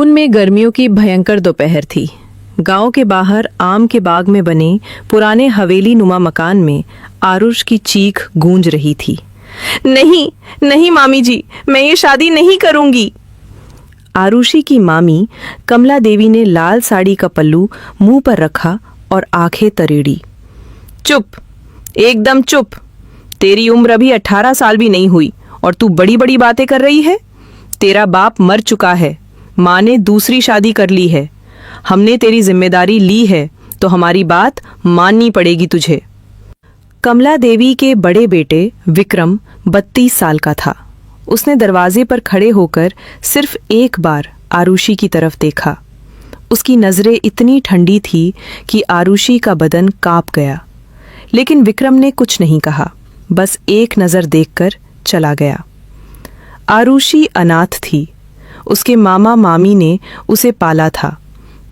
उनमें गर्मियों की भयंकर दोपहर थी। गांव के बाहर आम के बाग में बने पुराने हवेली नुमा मकान में आरुष की चीख गूंज रही थी। नहीं नहीं मामी जी, मैं ये शादी नहीं करूंगी। आरुषी की मामी कमला देवी ने लाल साड़ी का पल्लू मुंह पर रखा और आंखें तरेड़ी। चुप, एकदम चुप। तेरी उम्र अभी 18 साल भी नहीं हुई और तू बड़ी बड़ी बातें कर रही है। तेरा बाप मर चुका है, माँ ने दूसरी शादी कर ली है। हमने तेरी जिम्मेदारी ली है तो हमारी बात माननी पड़ेगी तुझे। कमला देवी के बड़े बेटे विक्रम 32 साल का था। उसने दरवाजे पर खड़े होकर सिर्फ एक बार आरुषि की तरफ देखा। उसकी नजरें इतनी ठंडी थी कि आरुषि का बदन कांप गया। लेकिन विक्रम ने कुछ नहीं कहा, बस एक नजर देखकर चला गया। आरुषि अनाथ थी। उसके मामा मामी ने उसे पाला था,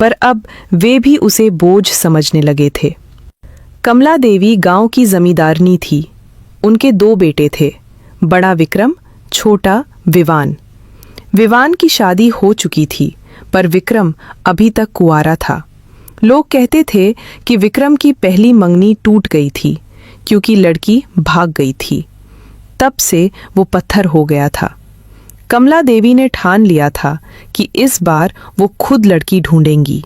पर अब वे भी उसे बोझ समझने लगे थे। कमला देवी गांव की जमींदारनी थी। उनके 2 बेटे थे, बड़ा विक्रम, छोटा विवान। विवान की शादी हो चुकी थी, पर विक्रम अभी तक कुंवारा था। लोग कहते थे कि विक्रम की पहली मंगनी टूट गई थी क्योंकि लड़की भाग गई थी। तब से वो पत्थर हो गया था। कमला देवी ने ठान लिया था कि इस बार वो खुद लड़की ढूंढेंगी,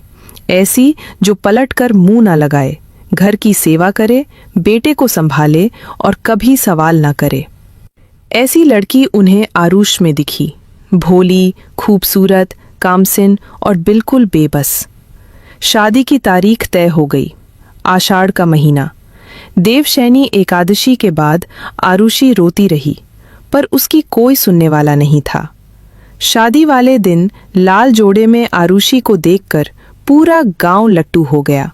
ऐसी जो पलटकर मुंह ना लगाए, घर की सेवा करे, बेटे को संभाले और कभी सवाल ना करे। ऐसी लड़की उन्हें आरुष में दिखी, भोली, खूबसूरत, कामसिन और बिल्कुल बेबस। शादी की तारीख तय हो गई। आषाढ़ का महीना। देवशैनी एकादशी के बाद आरुषि रोती रही, पर उसकी कोई सुनने वाला नहीं था। शादी वाले दिन लाल जोड़े में आरुषि को देखकर पूरा गांव लट्टू हो गया।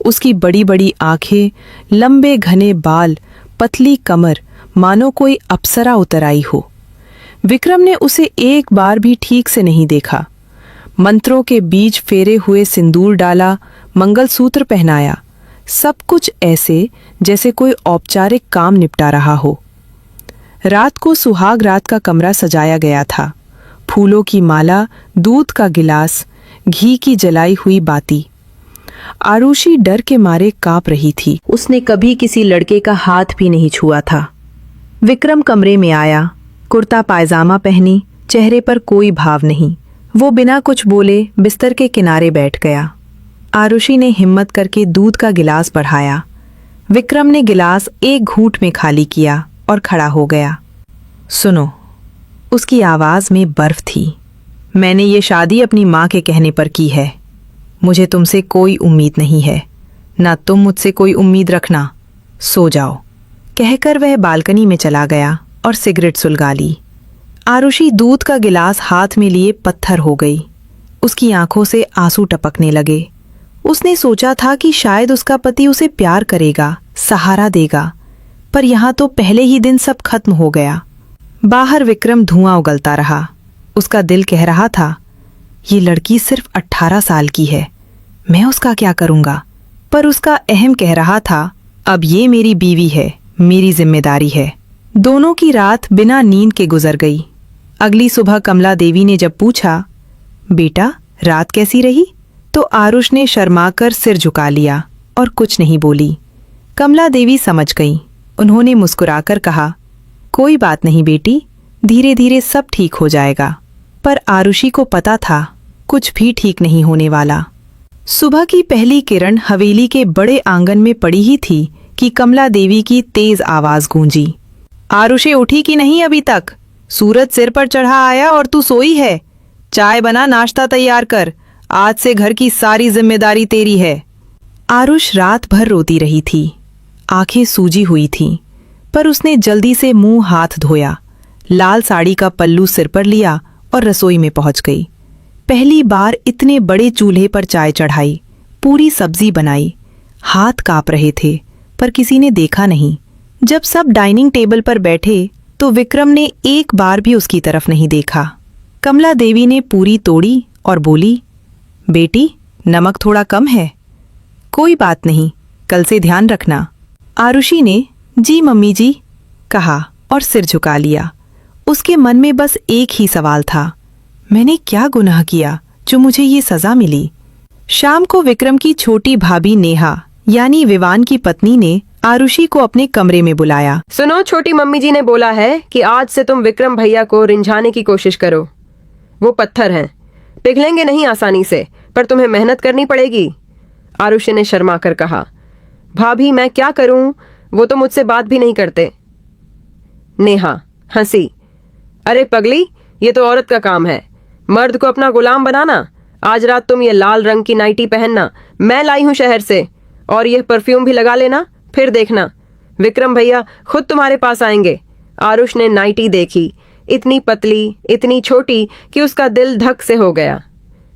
उसकी बड़ी बड़ी आंखें, लंबे घने बाल, पतली कमर, मानो कोई अप्सरा उतर आई हो। विक्रम ने उसे एक बार भी ठीक से नहीं देखा। मंत्रों के बीज फेरे हुए सिंदूर डाला, मंगलसूत्र पहनाया, सब कुछ ऐसे जैसे कोई औपचारिक काम निपटा रहा हो। रात को सुहाग रात का कमरा सजाया गया था। फूलों की माला, दूध का गिलास, घी की जलाई हुई बाती। आरुषि डर के मारे कांप रही थी। उसने कभी किसी लड़के का हाथ भी नहीं छुआ था। विक्रम कमरे में आया, कुर्ता पायजामा पहनी, चेहरे पर कोई भाव नहीं। वो बिना कुछ बोले बिस्तर के किनारे बैठ गया। आरुषि ने हिम्मत करके दूध का गिलास बढ़ाया। विक्रम ने गिलास एक घूंट में खाली किया और खड़ा हो गया। सुनो, उसकी आवाज में बर्फ थी। मैंने ये शादी अपनी माँ के कहने पर की है। मुझे तुमसे कोई उम्मीद नहीं है, ना तुम मुझसे कोई उम्मीद रखना। सो जाओ, कहकर वह बालकनी में चला गया और सिगरेट सुलगा ली। आरुषि दूध का गिलास हाथ में लिए पत्थर हो गई। उसकी आंखों से आंसू टपकने लगे। उसने सोचा था कि शायद उसका पति उसे प्यार करेगा, सहारा देगा, पर यहाँ तो पहले ही दिन सब खत्म हो गया। बाहर विक्रम धुआं उगलता रहा। उसका दिल कह रहा था, ये लड़की सिर्फ 18 साल की है, मैं उसका क्या करूंगा। पर उसका अहम कह रहा था, अब ये मेरी बीवी है, मेरी जिम्मेदारी है। दोनों की रात बिना नींद के गुजर गई। अगली सुबह कमला देवी ने जब पूछा, बेटा रात कैसी रही, तो आरुष ने शर्माकर सिर झुका लिया और कुछ नहीं बोली। कमला देवी समझ गई। उन्होंने मुस्कुराकर कहा, कोई बात नहीं बेटी, धीरे धीरे सब ठीक हो जाएगा। पर आरुषि को पता था कुछ भी ठीक नहीं होने वाला। सुबह की पहली किरण हवेली के बड़े आंगन में पड़ी ही थी कि कमला देवी की तेज आवाज गूंजी, आरुषि उठी कि नहीं अभी तक? सूरज सिर पर चढ़ा आया और तू सोई है। चाय बना, नाश्ता तैयार कर, आज से घर की सारी जिम्मेदारी तेरी है। आरुष रात भर रोती रही थी। आंखें सूजी हुई थीं, पर उसने जल्दी से मुंह हाथ धोया, लाल साड़ी का पल्लू सिर पर लिया और रसोई में पहुंच गई। पहली बार इतने बड़े चूल्हे पर चाय चढ़ाई, पूरी सब्जी बनाई। हाथ कांप रहे थे, पर किसी ने देखा नहीं। जब सब डाइनिंग टेबल पर बैठे तो विक्रम ने एक बार भी उसकी तरफ नहीं देखा। कमला देवी ने पूरी तोड़ी और बोली, बेटी नमक थोड़ा कम है। कोई बात नहीं, कल से ध्यान रखना। आरुषि ने जी मम्मी जी कहा और सिर झुका लिया। उसके मन में बस एक ही सवाल था, मैंने क्या गुनाह किया जो मुझे ये सजा मिली। शाम को विक्रम की छोटी भाभी नेहा यानी विवान की पत्नी ने आरुषि को अपने कमरे में बुलाया। सुनो, छोटी मम्मी जी ने बोला है कि आज से तुम विक्रम भैया को रिंझाने की कोशिश करो। वो पत्थर हैं, पिघलेंगे नहीं आसानी से, पर तुम्हें मेहनत करनी पड़ेगी। आरुषि ने शर्मा कर कहा। भाभी मैं क्या करूं, वो तो मुझसे बात भी नहीं करते। नेहा हंसी। अरे पगली, ये तो औरत का काम है, मर्द को अपना गुलाम बनाना। आज रात तुम ये लाल रंग की नाइटी पहनना, मैं लाई हूं शहर से, और यह परफ्यूम भी लगा लेना, फिर देखना विक्रम भैया खुद तुम्हारे पास आएंगे। आरुष ने नाइटी देखी, इतनी पतली, इतनी छोटी कि उसका दिल धक से हो गया।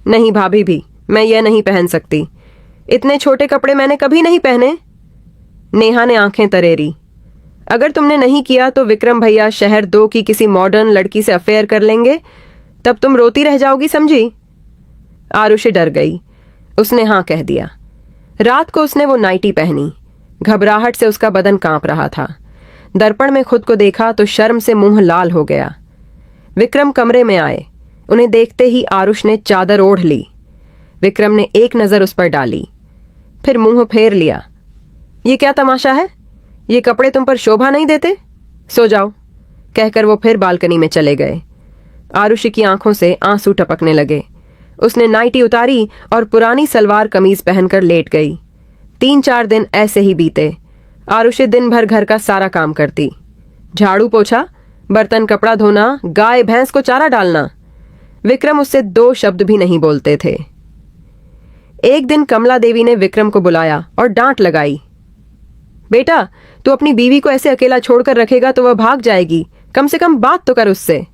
नहीं भाभी भी, मैं यह नहीं पहन सकती, इतने छोटे कपड़े मैंने कभी नहीं पहने। नेहा ने आंखें तरेरी। अगर तुमने नहीं किया तो विक्रम भैया शहर 2 की किसी मॉडर्न लड़की से अफेयर कर लेंगे, तब तुम रोती रह जाओगी, समझी। आरुषि डर गई। उसने हाँ कह दिया। रात को उसने वो नाइटी पहनी। घबराहट से उसका बदन कांप रहा था। दर्पण में खुद को देखा तो शर्म से मुंह लाल हो गया। विक्रम कमरे में आए। उन्हें देखते ही आरुष ने चादर ओढ़ ली। विक्रम ने एक नजर उस पर डाली, फिर मुंह फेर लिया। ये क्या तमाशा है, ये कपड़े तुम पर शोभा नहीं देते, सो जाओ, कहकर वो फिर बालकनी में चले गए। आरुषि की आंखों से आंसू टपकने लगे। उसने नाइटी उतारी और पुरानी सलवार कमीज पहनकर लेट गई। 3-4 दिन ऐसे ही बीते। आरुषि दिन भर घर का सारा काम करती, झाड़ू पोछा, बर्तन कपड़ा धोना, गाय भैंस को चारा डालना। विक्रम उससे 2 शब्द भी नहीं बोलते थे। एक दिन कमला देवी ने विक्रम को बुलाया और डांट लगाई। बेटा, तू अपनी बीवी को ऐसे अकेला छोड़कर रखेगा तो वह भाग जाएगी, कम से कम बात तो कर उससे।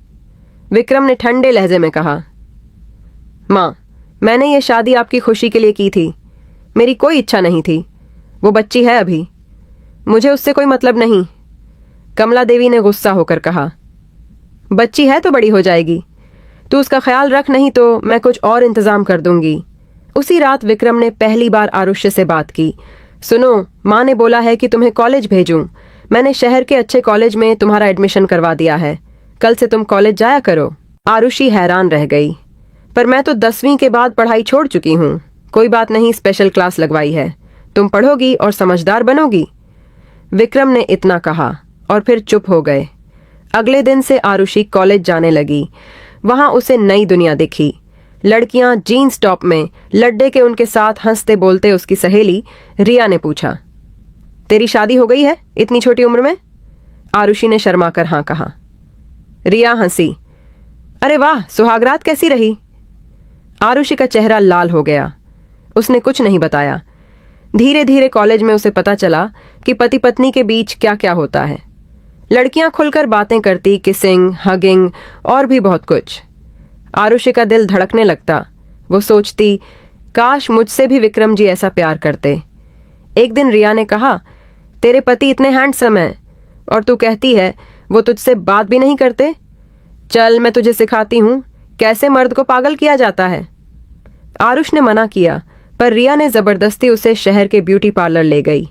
विक्रम ने ठंडे लहजे में कहा। माँ, मैंने ये शादी आपकी खुशी के लिए की थी, मेरी कोई इच्छा नहीं थी। वो बच्ची है अभी, मुझे उससे कोई मतलब नहीं। कमला देवी ने गुस्सा होकर कहा। बच्ची है तो बड़ी हो जाएगी, तू उसका ख्याल रख, नहीं तो मैं कुछ और इंतजाम कर दूंगी। उसी रात विक्रम ने पहली बार आरुष्य से बात की। सुनो, माँ ने बोला है कि तुम्हें कॉलेज भेजूं। मैंने शहर के अच्छे कॉलेज में तुम्हारा एडमिशन करवा दिया है, कल से तुम कॉलेज जाया करो। आरुषि हैरान रह गई। पर मैं तो 10वीं के बाद पढ़ाई छोड़ चुकी हूँ। कोई बात नहीं, स्पेशल क्लास लगवाई है, तुम पढ़ोगी और समझदार बनोगी। विक्रम ने इतना कहा और फिर चुप हो गए। अगले दिन से आरुषि कॉलेज जाने लगी। वहां उसे नई दुनिया दिखी। लड़कियां जीन्स टॉप में लड्डे के उनके साथ हंसते बोलते। उसकी सहेली रिया ने पूछा, तेरी शादी हो गई है इतनी छोटी उम्र में? आरुषि ने शर्मा कर हाँ कहा। रिया हंसी। अरे वाह, सुहागरात कैसी रही? आरुषि का चेहरा लाल हो गया। उसने कुछ नहीं बताया। धीरे धीरे कॉलेज में उसे पता चला कि पति पत्नी के बीच क्या क्या होता है। लड़कियां खुलकर बातें करती, किसिंग, हगिंग और भी बहुत कुछ। आरुषि का दिल धड़कने लगता। वो सोचती, काश मुझसे भी विक्रम जी ऐसा प्यार करते। एक दिन रिया ने कहा, तेरे पति इतने हैंडसम हैं और तू कहती है वो तुझसे बात भी नहीं करते। चल, मैं तुझे सिखाती हूँ कैसे मर्द को पागल किया जाता है। आरुष ने मना किया, पर रिया ने जबरदस्ती उसे शहर के ब्यूटी पार्लर ले गई।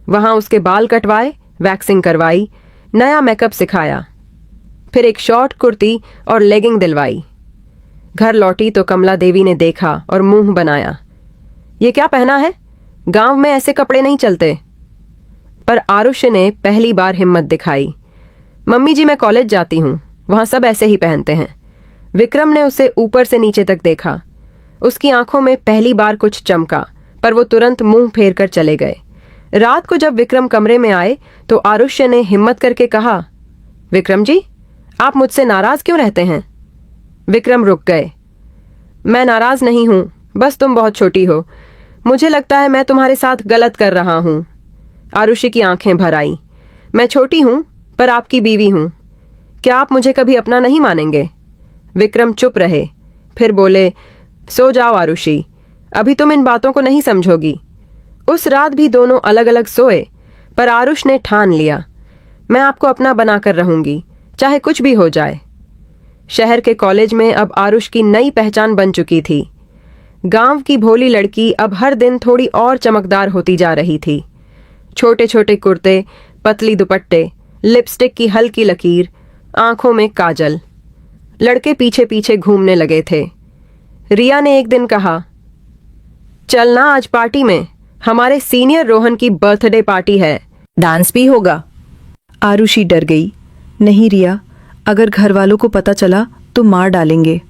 वहां उसके बाल कटवाए, वैक्सिंग करवाई, नया मेकअप सिखाया, फिर एक शॉर्ट कुर्ती और लेगिंग दिलवाई। घर लौटी तो कमला देवी ने देखा और मुंह बनाया। ये क्या पहना है, गांव में ऐसे कपड़े नहीं चलते। पर आरुष ने पहली बार हिम्मत दिखाई। मम्मी जी, मैं कॉलेज जाती हूँ, वहां सब ऐसे ही पहनते हैं। विक्रम ने उसे ऊपर से नीचे तक देखा। उसकी आंखों में पहली बार कुछ चमका, पर वो तुरंत मुंह फेर कर चले गए। रात को जब विक्रम कमरे में आए तो आरुष्य ने हिम्मत करके कहा, विक्रम जी, आप मुझसे नाराज क्यों रहते हैं? विक्रम रुक गए। मैं नाराज नहीं हूं, बस तुम बहुत छोटी हो। मुझे लगता है मैं तुम्हारे साथ गलत कर रहा हूं। आरुषि की आंखें भर आई। मैं छोटी हूं, पर आपकी बीवी हूं। क्या आप मुझे कभी अपना नहीं मानेंगे? विक्रम चुप रहे, फिर बोले, सो जाओ आरुषि, अभी तुम इन बातों को नहीं समझोगी। उस रात भी दोनों अलग अलग सोए, पर आरुष ने ठान लिया, मैं आपको अपना बनाकर रहूंगी, चाहे कुछ भी हो जाए। शहर के कॉलेज में अब आरुष की नई पहचान बन चुकी थी। गांव की भोली लड़की अब हर दिन थोड़ी और चमकदार होती जा रही थी। छोटे छोटे कुर्ते, पतली दुपट्टे, लिपस्टिक की हल्की लकीर, आंखों में काजल। लड़के पीछे पीछे घूमने लगे थे। रिया ने एक दिन कहा, चलना आज पार्टी में, हमारे सीनियर रोहन की बर्थडे पार्टी है, डांस भी होगा। आरुषि डर गई। नहीं रिया, अगर घर वालों को पता चला तो मार डालेंगे।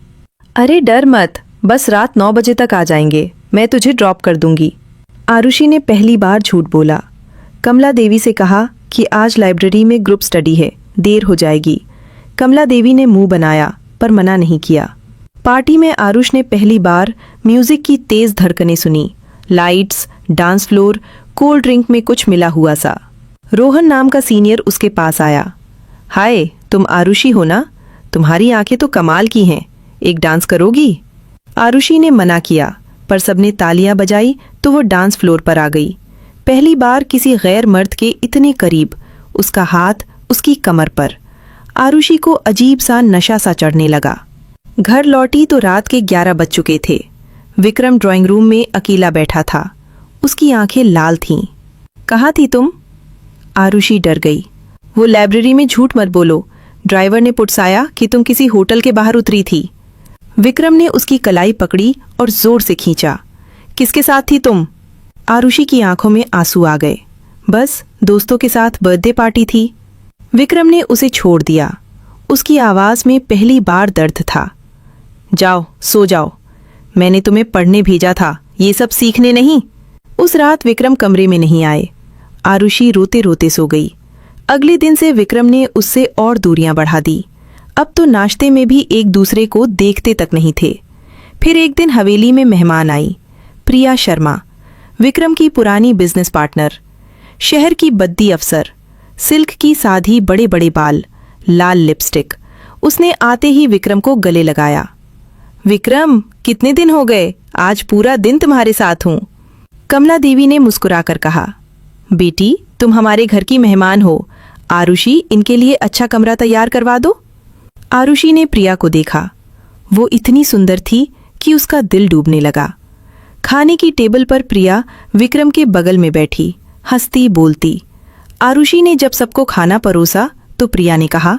अरे डर मत, बस रात 9 बजे तक आ जाएंगे, मैं तुझे ड्रॉप कर दूंगी। आरुषि ने पहली बार झूठ बोला। कमला देवी से कहा कि आज लाइब्रेरी में ग्रुप स्टडी है, देर हो जाएगी। कमला देवी ने मुंह बनाया पर मना नहीं किया। पार्टी में आरुष ने पहली बार म्यूजिक की तेज धड़कनें सुनी। Lights, dance floor, cold drink में कुछ मिला हुआ सा। रोहन नाम का सीनियर उसके पास आया। हाय, तुम आरुषि हो ना? तुम्हारी आंखें तो कमाल की हैं, एक डांस करोगी? आरुषि ने मना किया, पर सबने तालियां बजाई तो वो डांस फ्लोर पर आ गई। पहली बार किसी गैर मर्द के इतने करीब, उसका हाथ उसकी कमर पर। आरुषि को अजीब सा नशा सा चढ़ने लगा। घर लौटी तो रात के 11 बज चुके थे। विक्रम ड्राइंग रूम में अकेला बैठा था। उसकी आंखें लाल थीं। कहाँ थी तुम? आरुषि डर गई। वो लाइब्रेरी में झूठ मत बोलो, ड्राइवर ने पुटसाया कि तुम किसी होटल के बाहर उतरी थी। विक्रम ने उसकी कलाई पकड़ी और जोर से खींचा। किसके साथ थी तुम? आरुषि की आंखों में आंसू आ गए। बस दोस्तों के साथ बर्थडे पार्टी थी। विक्रम ने उसे छोड़ दिया। उसकी आवाज में पहली बार दर्द था। जाओ सो जाओ, मैंने तुम्हें पढ़ने भेजा था, ये सब सीखने नहीं। उस रात विक्रम कमरे में नहीं आए। आरुषि रोते रोते सो गई। अगले दिन से विक्रम ने उससे और दूरियां बढ़ा दी। अब तो नाश्ते में भी एक दूसरे को देखते तक नहीं थे। फिर एक दिन हवेली में मेहमान आई, प्रिया शर्मा, विक्रम की पुरानी बिजनेस पार्टनर। शहर की बद्दी अफसर, सिल्क की साधी, बड़े बड़े बाल, लाल लिपस्टिक। उसने आते ही विक्रम को गले लगाया। विक्रम, कितने दिन हो गए, आज पूरा दिन तुम्हारे साथ हूं। कमला देवी ने मुस्कुराकर कहा, बेटी तुम हमारे घर की मेहमान हो, आरुषि इनके लिए अच्छा कमरा तैयार करवा दो। आरुषि ने प्रिया को देखा। वो इतनी सुंदर थी कि उसका दिल डूबने लगा। खाने की टेबल पर प्रिया विक्रम के बगल में बैठी, हंसती बोलती। आरुषि ने जब सबको खाना परोसा तो प्रिया ने कहा,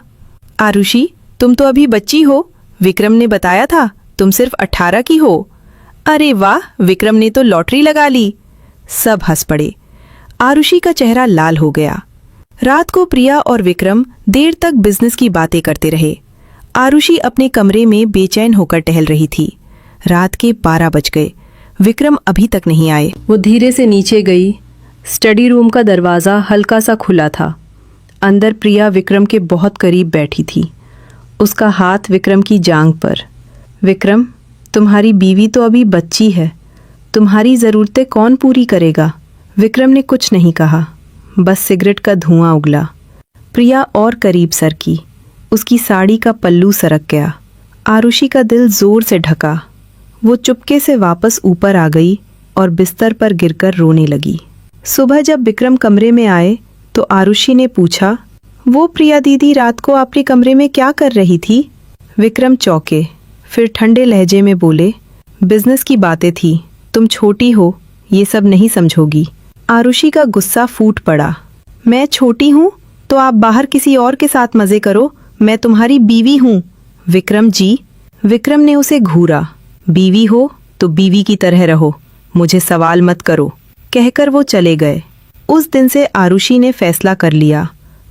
आरुषि तुम तो अभी बच्ची हो, विक्रम ने बताया था तुम सिर्फ 18 की हो। अरे वाह, विक्रम ने तो लॉटरी लगा ली। सब हंस पड़े। आरुषि का चेहरा लाल हो गया। रात को प्रिया और विक्रम देर तक बिजनेस की बातें करते रहे। आरुषि अपने कमरे में बेचैन होकर टहल रही थी। रात के 12 बज गए। विक्रम अभी तक नहीं आए। वो धीरे से नीचे गई। स्टडी रूम का दरवाज़ा हल्का सा खुला था। अंदर प्रिया विक्रम के बहुत करीब बैठी थी, उसका हाथ विक्रम की जांघ पर। विक्रम, तुम्हारी बीवी तो अभी बच्ची है, तुम्हारी ज़रूरतें कौन पूरी करेगा? विक्रम ने कुछ नहीं कहा, बस सिगरेट का धुआं उगला। प्रिया और करीब सरकी। उसकी साड़ी का पल्लू सरक गया। आरुषि का दिल जोर से ढका। वो चुपके से वापस ऊपर आ गई और बिस्तर पर गिरकर रोने लगी। सुबह जब विक्रम कमरे में आए तो आरुषि ने पूछा, वो प्रिया दीदी रात को आपके कमरे में क्या कर रही थी? विक्रम चौंके, फिर ठंडे लहजे में बोले, बिजनेस की बातें थी, तुम छोटी हो, ये सब नहीं समझोगी। आरुषि का गुस्सा फूट पड़ा। मैं छोटी हूँ तो आप बाहर किसी और के साथ मजे करो, मैं तुम्हारी बीवी हूँ। विक्रम जी। विक्रम ने उसे घूरा। बीवी हो तो बीवी की तरह रहो, मुझे सवाल मत करो, कहकर वो चले गए। उस दिन से आरुषि ने फैसला कर लिया,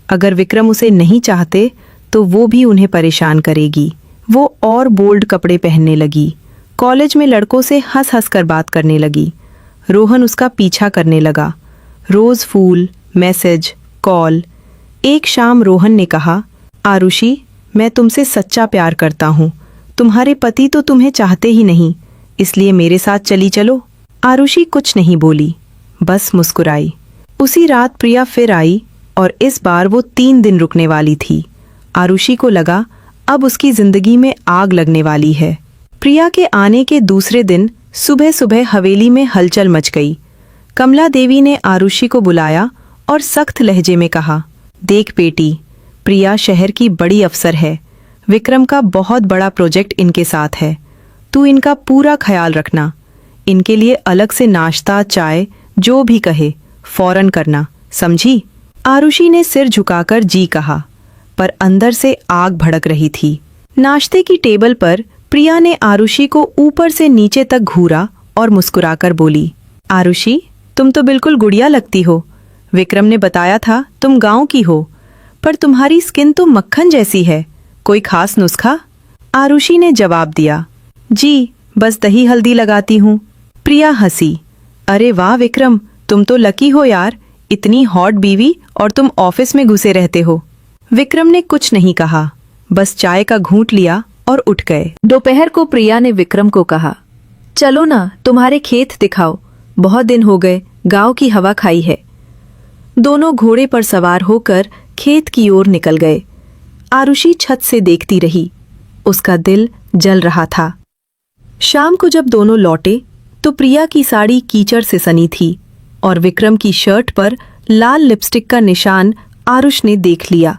अगर विक्रम उसे नहीं चाहते तो वो भी उन्हें परेशान करेगी। वो और बोल्ड कपड़े पहनने लगी। कॉलेज में लड़कों से हंस हंस कर बात करने लगी। रोहन उसका पीछा करने लगा। रोज फूल, मैसेज, कॉल। एक शाम रोहन ने कहा, आरुषि मैं तुमसे सच्चा प्यार करता हूँ, तुम्हारे पति तो तुम्हें चाहते ही नहीं, इसलिए मेरे साथ चली चलो। आरुषि कुछ नहीं बोली, बस मुस्कुराई। उसी रात प्रिया फिर आई और इस बार वो 3 दिन रुकने वाली थी। आरुषि को लगा अब उसकी जिंदगी में आग लगने वाली है। प्रिया के आने के दूसरे दिन सुबह सुबह हवेली में हलचल मच गई। कमला देवी ने आरुषि को बुलाया और सख्त लहजे में कहा, देख बेटी, प्रिया शहर की बड़ी अफसर है, विक्रम का बहुत बड़ा प्रोजेक्ट इनके साथ है, तू इनका पूरा ख्याल रखना, इनके लिए अलग से नाश्ता, चाय, जो भी कहे फौरन करना, समझी? आरुषि ने सिर झुकाकर जी कहा, पर अंदर से आग भड़क रही थी। नाश्ते की टेबल पर प्रिया ने आरुषि को ऊपर से नीचे तक घूरा और मुस्कुराकर बोली, आरुषि, तुम तो बिल्कुल गुड़िया लगती हो। विक्रम ने बताया था तुम गांव की हो, पर तुम्हारी स्किन तो मक्खन जैसी है। कोई खास नुस्खा? आरुषि ने जवाब दिया, जी, बस दही हल्दी लगाती हूँ। प्रिया हंसी, अरे वाह विक्रम, तुम तो लकी हो यार, इतनी हॉट बीवी और तुम ऑफिस में घुसे रहते हो। विक्रम ने कुछ नहीं कहा, बस चाय का घूंट लिया और उठ गए। दोपहर को प्रिया ने विक्रम को कहा, चलो ना, तुम्हारे खेत दिखाओ, बहुत दिन हो गए गांव की हवा खाई है। दोनों घोड़े पर सवार होकर खेत की ओर निकल गए। आरुषि छत से देखती रही, उसका दिल जल रहा था। शाम को जब दोनों लौटे तो प्रिया की साड़ी कीचड़ से सनी थी और विक्रम की शर्ट पर लाल लिपस्टिक का निशान आरुष ने देख लिया।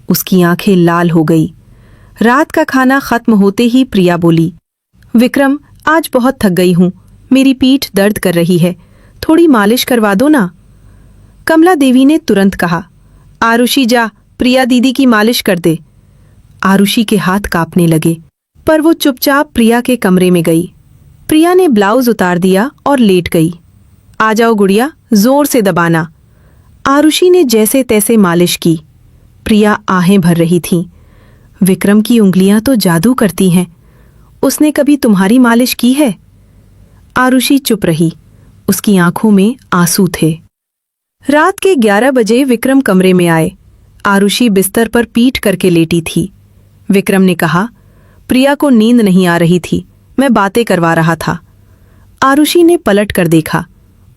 उसकी आंखें लाल हो गई। रात का खाना खत्म होते ही प्रिया बोली, विक्रम, आज बहुत थक गई हूं, मेरी पीठ दर्द कर रही है, थोड़ी मालिश करवा दो ना। कमला देवी ने तुरंत कहा, आरुषि जा, प्रिया दीदी की मालिश कर दे। आरुषि के हाथ कांपने लगे, पर वो चुपचाप प्रिया के कमरे में गई। प्रिया ने ब्लाउज उतार दिया और लेट गई। आ जाओ गुड़िया, जोर से दबाना। आरुषि ने जैसे तैसे मालिश की। प्रिया आहें भर रही थी। विक्रम की उंगलियां तो जादू करती हैं, उसने कभी तुम्हारी मालिश की है? आरुषि चुप रही, उसकी आंखों में आंसू थे। रात के 11 बजे विक्रम कमरे में आए। आरुषि बिस्तर पर पीठ करके लेटी थी। विक्रम ने कहा, प्रिया को नींद नहीं आ रही थी, मैं बातें करवा रहा था। आरुषि ने पलट कर देखा,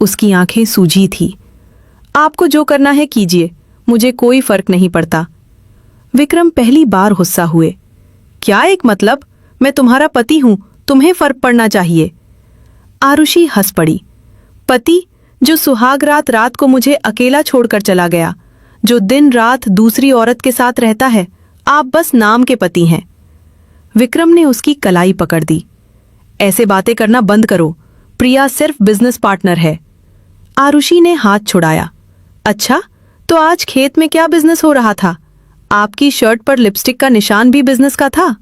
उसकी आंखें सूजी थी। आपको जो करना है कीजिए, मुझे कोई फर्क नहीं पड़ता। विक्रम पहली बार गुस्सा हुए। क्या एक मतलब? मैं तुम्हारा पति हूं, तुम्हें फर्क पड़ना चाहिए। आरुषि हंस पड़ी। पति जो सुहाग रात को मुझे अकेला छोड़कर चला गया, जो दिन रात दूसरी औरत के साथ रहता है, आप बस नाम के पति हैं। विक्रम ने उसकी कलाई पकड़ दी। ऐसे बातें करना बंद करो, प्रिया सिर्फ बिजनेस पार्टनर है। आरुषि ने हाथ छुड़ाया। अच्छा, तो आज खेत में क्या बिजनेस हो रहा था? आपकी शर्ट पर लिपस्टिक का निशान भी बिजनेस का था?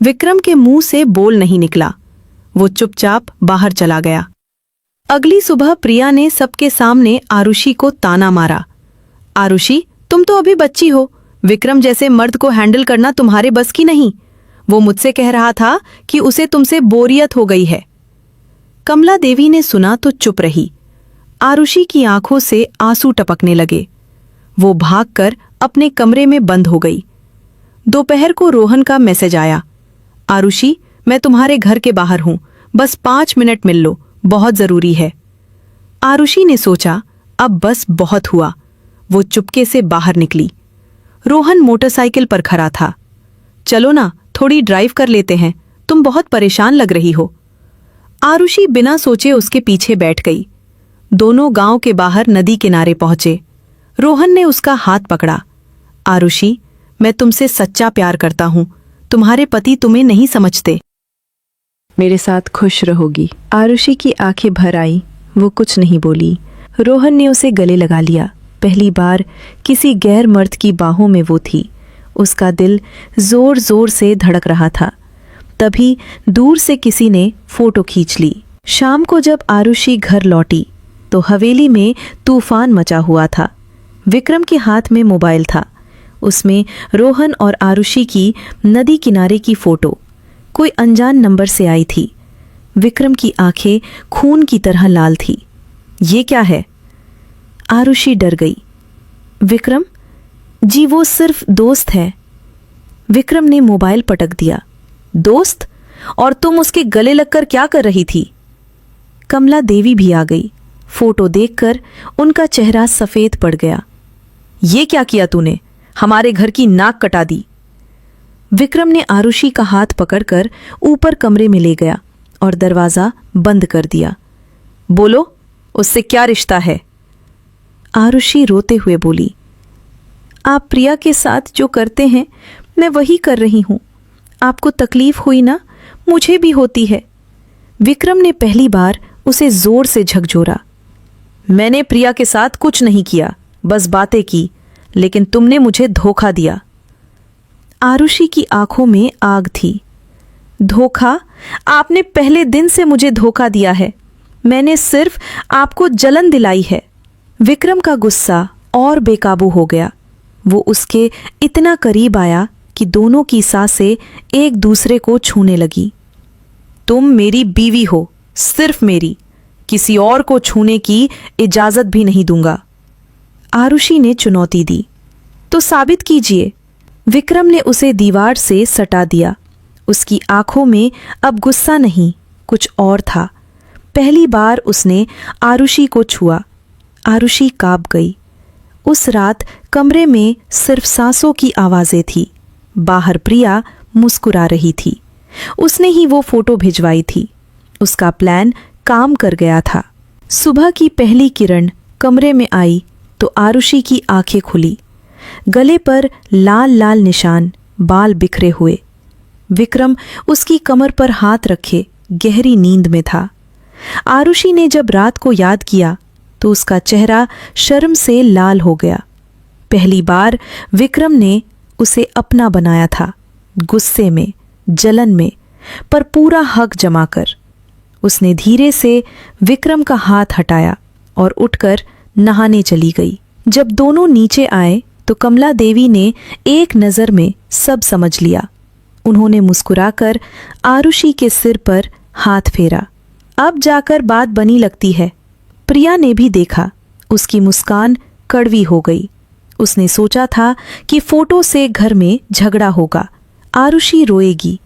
विक्रम के मुंह से बोल नहीं निकला। वो चुपचाप बाहर चला गया। अगली सुबह प्रिया ने सबके सामने आरुषि को ताना मारा। आरुषि, तुम तो अभी बच्ची हो, विक्रम जैसे मर्द को हैंडल करना तुम्हारे बस की नहीं। वो मुझसे कह रहा था कि उसे तुमसे बोरियत हो गई है। कमला देवी ने सुना तो चुप रही। आरुषि की आंखों से आंसू टपकने लगे। वो भागकर अपने कमरे में बंद हो गई। दोपहर को रोहन का मैसेज आया, आरुषि, मैं तुम्हारे घर के बाहर हूं, बस 5 मिनट मिल लो, बहुत जरूरी है। आरुषि ने सोचा, अब बस बहुत हुआ। वो चुपके से बाहर निकली। रोहन मोटरसाइकिल पर खड़ा था। चलो ना, थोड़ी ड्राइव कर लेते हैं, तुम बहुत परेशान लग रही हो। आरुषि बिना सोचे उसके पीछे बैठ गई। दोनों गांव के बाहर नदी किनारे पहुंचे। रोहन ने उसका हाथ पकड़ा। आरुषि, मैं तुमसे सच्चा प्यार करता हूं, तुम्हारे पति तुम्हें नहीं समझते। मेरे साथ खुश रहोगी। आरुषि की आंखें भर आई। वो कुछ नहीं बोली। रोहन ने उसे गले लगा लिया। पहली बार किसी गैर मर्द की बाहों में वो थी। उसका दिल जोर जोर से धड़क रहा था। तभी दूर से किसी ने फोटो खींच ली। शाम को जब आरुषि घर लौटी तो हवेली में तूफान मचा हुआ था। विक्रम के हाथ में मोबाइल था। उसमें रोहन और आरुषि की नदी किनारे की फोटो कोई अनजान नंबर से आई थी। विक्रम की आंखें खून की तरह लाल थी। ये क्या है? आरुषि डर गई। विक्रम जी, वो सिर्फ दोस्त है। विक्रम ने मोबाइल पटक दिया। दोस्त? और तुम उसके गले लगकर क्या कर रही थी? कमला देवी भी आ गई। फोटो देखकर उनका चेहरा सफेद पड़ गया। ये क्या किया तूने? हमारे घर की नाक कटा दी। विक्रम ने आरुषि का हाथ पकड़कर ऊपर कमरे में ले गया और दरवाजा बंद कर दिया। बोलो, उससे क्या रिश्ता है? आरुषि रोते हुए बोली, आप प्रिया के साथ जो करते हैं मैं वही कर रही हूं। आपको तकलीफ हुई ना, मुझे भी होती है। विक्रम ने पहली बार उसे जोर से झकझोरा। मैंने प्रिया के साथ कुछ नहीं किया, बस बातें की, लेकिन तुमने मुझे धोखा दिया। आरुषि की आंखों में आग थी। धोखा? आपने पहले दिन से मुझे धोखा दिया है। मैंने सिर्फ आपको जलन दिलाई है। विक्रम का गुस्सा और बेकाबू हो गया। वो उसके इतना करीब आया कि दोनों की सांसें एक दूसरे को छूने लगी। तुम मेरी बीवी हो, सिर्फ मेरी। किसी और को छूने की इजाजत भी नहीं दूंगा। आरुषि ने चुनौती दी। तो साबित कीजिए। विक्रम ने उसे दीवार से सटा दिया। उसकी आंखों में अब गुस्सा नहीं, कुछ और था। पहली बार उसने आरुषि को छुआ। आरुषि कांप गई। उस रात कमरे में सिर्फ सांसों की आवाजें थी। बाहर प्रिया मुस्कुरा रही थी। उसने ही वो फोटो भिजवाई थी। उसका प्लान काम कर गया था। सुबह की पहली किरण कमरे में आई तो आरुषि की आंखें खुली। गले पर लाल लाल निशान, बाल बिखरे हुए। विक्रम उसकी कमर पर हाथ रखे गहरी नींद में था। आरुषि ने जब रात को याद किया तो उसका चेहरा शर्म से लाल हो गया। पहली बार विक्रम ने उसे अपना बनाया था, गुस्से में, जलन में, पर पूरा हक जमाकर। उसने धीरे से विक्रम का हाथ हटाया और उठकर नहाने चली गई। जब दोनों नीचे आए तो कमला देवी ने एक नज़र में सब समझ लिया। उन्होंने मुस्कुराकर आरुषि के सिर पर हाथ फेरा। अब जाकर बात बनी लगती है। प्रिया ने भी देखा। उसकी मुस्कान कड़वी हो गई। उसने सोचा था कि फोटो से घर में झगड़ा होगा, आरुषि रोएगी,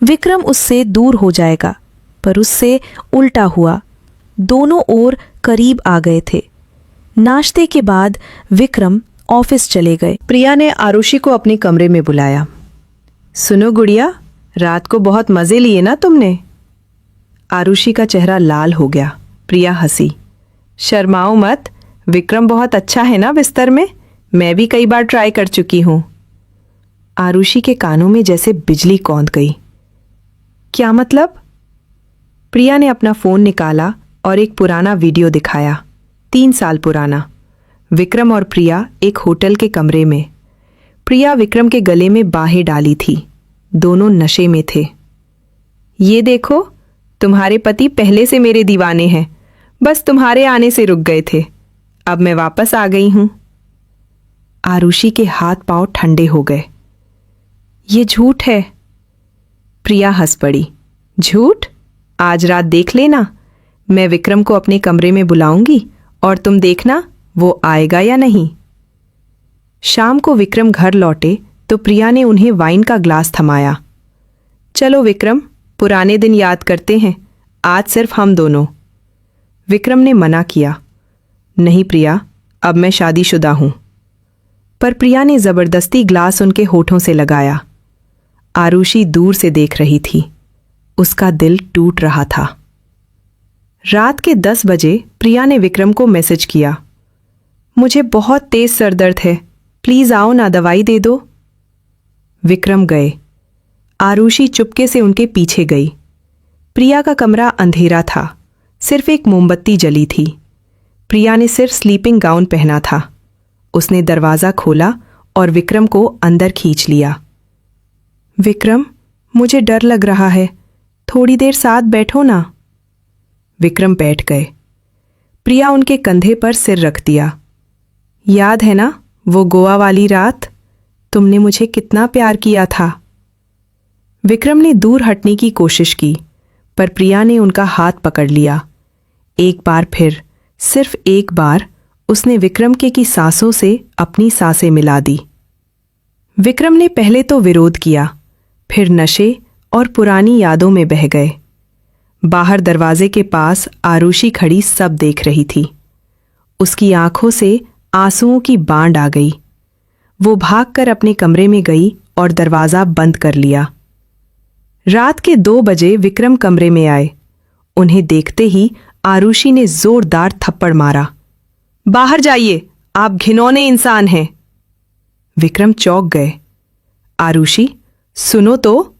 विक्रम उससे दूर हो जाएगा, पर उससे उल्टा हुआ। दोनों और करीब आ गए थे। नाश्ते के बाद विक्रम ऑफिस चले गए। प्रिया ने आरुषि को अपने कमरे में बुलाया। सुनो गुड़िया, रात को बहुत मजे लिए ना तुमने? आरुषि का चेहरा लाल हो गया। प्रिया हंसी। शर्माओ मत, विक्रम बहुत अच्छा है ना बिस्तर में। मैं भी कई बार ट्राई कर चुकी हूं। आरुषि के कानों में जैसे बिजली कौंध गई। क्या मतलब? प्रिया ने अपना फोन निकाला और एक पुराना वीडियो दिखाया, 3 साल पुराना। विक्रम और प्रिया एक होटल के कमरे में। प्रिया विक्रम के गले में बाहें डाली थी। दोनों नशे में थे। ये देखो, तुम्हारे पति पहले से मेरे दीवाने हैं, बस तुम्हारे आने से रुक गए थे। अब मैं वापस आ गई हूं। आरुषि के हाथ पांव ठंडे हो गए। ये झूठ है। प्रिया हंस पड़ी। झूठ? आज रात देख लेना। मैं विक्रम को अपने कमरे में बुलाऊंगी और तुम देखना वो आएगा या नहीं। शाम को विक्रम घर लौटे तो प्रिया ने उन्हें वाइन का ग्लास थमाया। चलो विक्रम, पुराने दिन याद करते हैं, आज सिर्फ हम दोनों। विक्रम ने मना किया। नहीं प्रिया, अब मैं शादीशुदा हूं। पर प्रिया ने जबरदस्ती ग्लास उनके होठों से लगाया। आरुषि दूर से देख रही थी। उसका दिल टूट रहा था। रात के 10 बजे प्रिया ने विक्रम को मैसेज किया। मुझे बहुत तेज सरदर्द है, प्लीज आओ ना, दवाई दे दो। विक्रम गए। आरुषि चुपके से उनके पीछे गई। प्रिया का कमरा अंधेरा था, सिर्फ एक मोमबत्ती जली थी। प्रिया ने सिर्फ स्लीपिंग गाउन पहना था। उसने दरवाज़ा खोला और विक्रम को अंदर खींच लिया। विक्रम, मुझे डर लग रहा है, थोड़ी देर साथ बैठो ना। विक्रम बैठ गए। प्रिया उनके कंधे पर सिर रख दिया। याद है ना वो गोवा वाली रात? तुमने मुझे कितना प्यार किया था। विक्रम ने दूर हटने की कोशिश की, पर प्रिया ने उनका हाथ पकड़ लिया। एक बार फिर, सिर्फ एक बार, उसने विक्रम के की सांसों से अपनी सांसें मिला दी। विक्रम ने पहले तो विरोध किया, फिर नशे और पुरानी यादों में बह गए। बाहर दरवाजे के पास आरुषि खड़ी सब देख रही थी। उसकी आंखों से आंसुओं की बांड आ गई। वो भागकर अपने कमरे में गई और दरवाज़ा बंद कर लिया। रात के 2 बजे विक्रम कमरे में आए। उन्हें देखते ही आरुषि ने जोरदार थप्पड़ मारा। बाहर जाइए, आप घिनौने इंसान हैं। विक्रम चौंक गए। आरुषि, सुनो तो।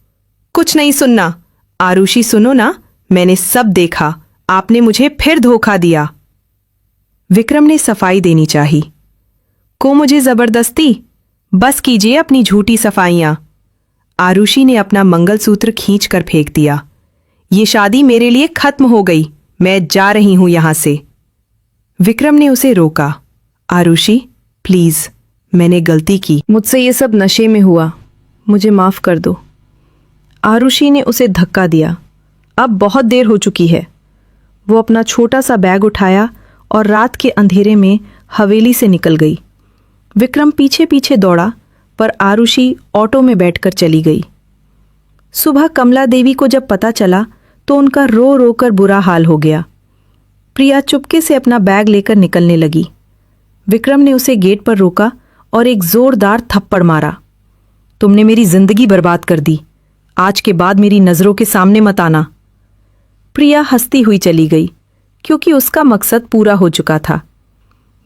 कुछ नहीं सुनना। आरुषि सुनो ना, मैंने सब देखा, आपने मुझे फिर धोखा दिया। विक्रम ने सफाई देनी चाही। को मुझे जबरदस्ती? बस कीजिए अपनी झूठी सफाइयां। आरुषि ने अपना मंगलसूत्र खींचकर फेंक दिया। ये शादी मेरे लिए खत्म हो गई, मैं जा रही हूं यहां से। विक्रम ने उसे रोका। आरुषि प्लीज, मैंने गलती की, मुझसे ये सब नशे में हुआ, मुझे माफ कर दो। आरुषि ने उसे धक्का दिया। अब बहुत देर हो चुकी है। वो अपना छोटा सा बैग उठाया और रात के अंधेरे में हवेली से निकल गई। विक्रम पीछे पीछे दौड़ा, पर आरुषि ऑटो में बैठकर चली गई। सुबह कमला देवी को जब पता चला तो उनका रो रो कर बुरा हाल हो गया। प्रिया चुपके से अपना बैग लेकर निकलने लगी। विक्रम ने उसे गेट पर रोका और एक जोरदार थप्पड़ मारा। तुमने मेरी जिंदगी बर्बाद कर दी, आज के बाद मेरी नजरों के सामने मत आना। प्रिया हंसती हुई चली गई, क्योंकि उसका मकसद पूरा हो चुका था।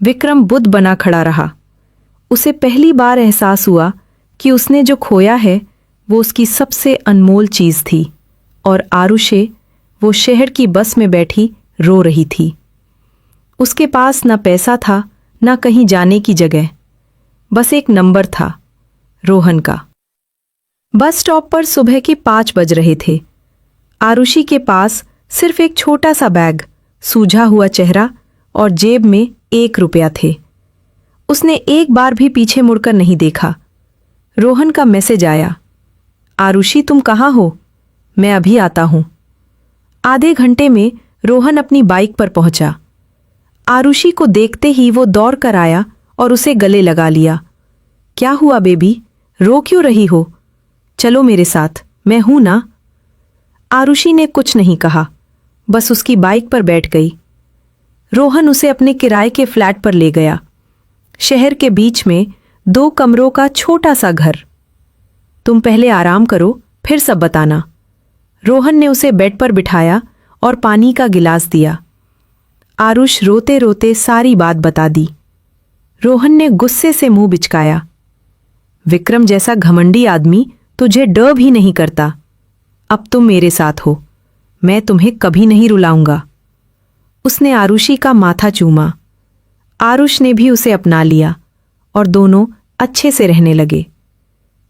विक्रम बुद्ध बना खड़ा रहा। उसे पहली बार एहसास हुआ कि उसने जो खोया है वो उसकी सबसे अनमोल चीज थी, और आरुषि वो शहर की बस में बैठी रो रही थी। उसके पास न पैसा था, न कहीं जाने की जगह, बस एक नंबर था, रोहन का। बस स्टॉप पर सुबह के 5 बज रहे थे। आरुषि के पास सिर्फ एक छोटा सा बैग, सूझा हुआ चेहरा और जेब में 1 रुपया थे। उसने एक बार भी पीछे मुड़कर नहीं देखा। रोहन का मैसेज आया, आरुषि तुम कहाँ हो? मैं अभी आता हूं। आधे घंटे में रोहन अपनी बाइक पर पहुंचा। आरुषि को देखते ही वो दौड़ कर आया और उसे गले लगा लिया। क्या हुआ बेबी, रो क्यों रही हो? चलो मेरे साथ, मैं हूं ना। आरुषि ने कुछ नहीं कहा, बस उसकी बाइक पर बैठ गई। रोहन उसे अपने किराए के फ्लैट पर ले गया। शहर के बीच में 2 कमरों का छोटा सा घर। तुम पहले आराम करो, फिर सब बताना। रोहन ने उसे बेड पर बिठाया और पानी का गिलास दिया। आरुष रोते रोते सारी बात बता दी। रोहन ने गुस्से से मुंह बिचकाया। विक्रम जैसा घमंडी आदमी तुझे डर भी नहीं करता। अब तुम मेरे साथ हो, मैं तुम्हें कभी नहीं रुलाऊंगा। उसने आरुषि का माथा चूमा। आरुष ने भी उसे अपना लिया और दोनों अच्छे से रहने लगे।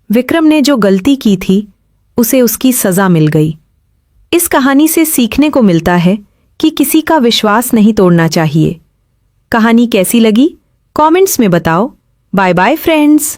विक्रम ने जो गलती की थी उसे उसकी सजा मिल गई। इस कहानी से सीखने को मिलता है कि किसी का विश्वास नहीं तोड़ना चाहिए। कहानी कैसी लगी कमेंट्स में बताओ। Bye bye friends.